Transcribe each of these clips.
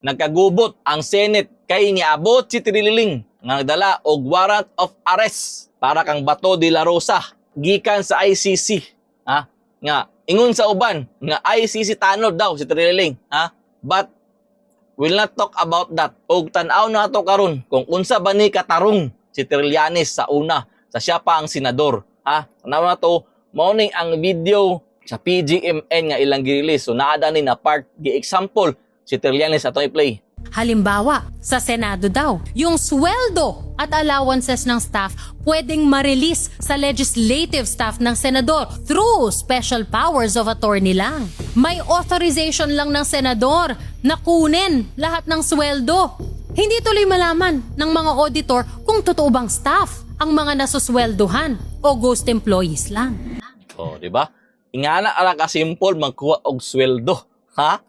nagkagubot ang Senate kay niabot si Trililing nga nagdala og warrant of arrest para kang Bato de la Rosa gikan sa ICC. Ha? Nga ingon sa uban nga ICC tanod daw si Trililing. Ha? But we'll not talk about that. Og tan-aw na to karon kung unsa ba ni katarong si Trillanes sa una sa siya pa ang senador. Ha? Tanaw na to, mao ni ang video sa PGMN nga ilang gi-release. So naada ni na part gi-example si Trillanes atong i-play. Halimbawa, sa Senado daw, yung sweldo at allowances ng staff pwedeng ma-release sa legislative staff ng senador through special powers of attorney lang. May authorization lang ng senador na kunin lahat ng sweldo. Hindi tuloy malaman ng mga auditor kung totoo bang staff ang mga nasusweldohan o ghost employees lang. Oh, di ba? Ingana ara ka simple magkuha og sweldo, ha?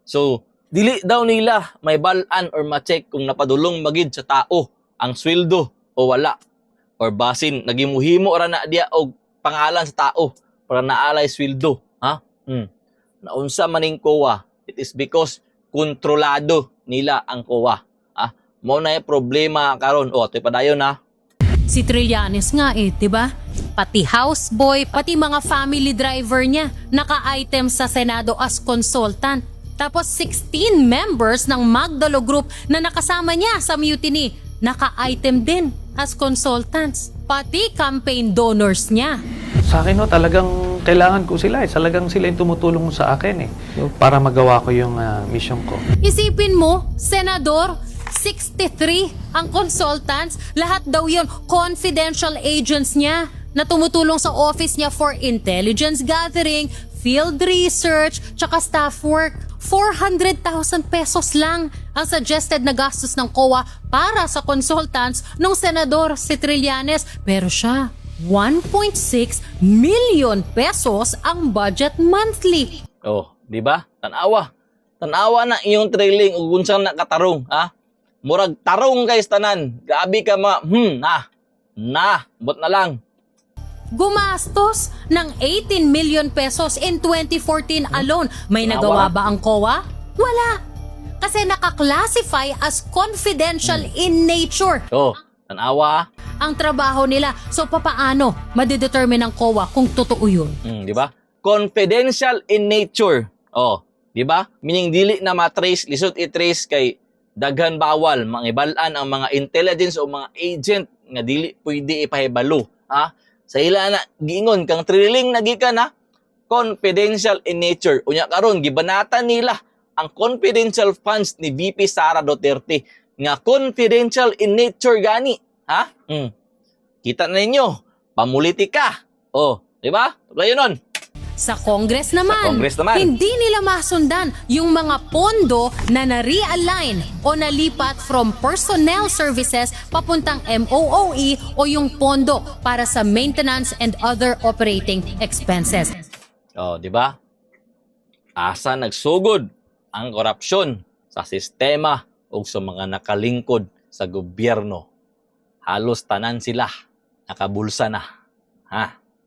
So, dili daw nila may balaan or ma-check kung napadulong magid sa tao ang sweldo o wala. Or basin nagimuhimo ra na diya og pangalan sa tao para naalay sweldo, ha? Naunsa maning COA, it is because kontrolado nila ang COA, ha? Mao na problema karon. O, toy padayon na. Si Trillanes nga diba? Pati houseboy, pati mga family driver niya naka-item sa Senado as consultant. Tapos 16 members ng Magdalo Group na nakasama niya sa mutiny, naka-item din as consultants. Pati campaign donors niya. Sa akin talagang kailangan ko sila Talagang sila yung tumutulong sa akin para magawa ko yung mission ko. Isipin mo, Senador, 63 ang consultants, lahat daw yun confidential agents niya na tumutulong sa office niya for intelligence gathering, field research, tsaka staff work. 400,000 pesos lang ang suggested na gastos ng COA para sa consultants ng Senador si Trillanes. Pero siya, 1.6 million pesos ang budget monthly. Oh, di ba? Tanawa. Tanawa na iyong trailing ug unsang nakatarong, ha? Murag tarong guys tanan. Grabe ka bot na lang. Gumastos ng 18 million pesos in 2014 alone. May nagawa ba ang COA? Wala. Kasi naka-classify as confidential in nature Oh, tanawa. ang trabaho nila. So papaano madedetermine ng COA kung totoo yun? Di ba? Confidential in nature. Oh, di ba? Meaning dili na matrace, lisod i-trace kay daghan bawal mangibalan ang mga intelligence o mga agent nga dili pwede ipahibalo, ha? Sa ila na giingon kang Trililing na gikan, ha? Confidential in nature. Unya karon gibanatan nila ang confidential funds ni VP Sara Duterte nga confidential in nature gani, ha? Kita na ninyo, pamulitika. Oh, di ba? Tuloy nun. Sa Congress naman, naman, hindi nila masundan yung mga pondo na na-realign o nalipat from personnel services papuntang MOOE o yung pondo para sa maintenance and other operating expenses. Oh, di ba? Asa nagsugod ang korupsyon sa sistema o sa mga nakalingkod sa gobyerno. Halos tanan sila nakabulsa na. Ha?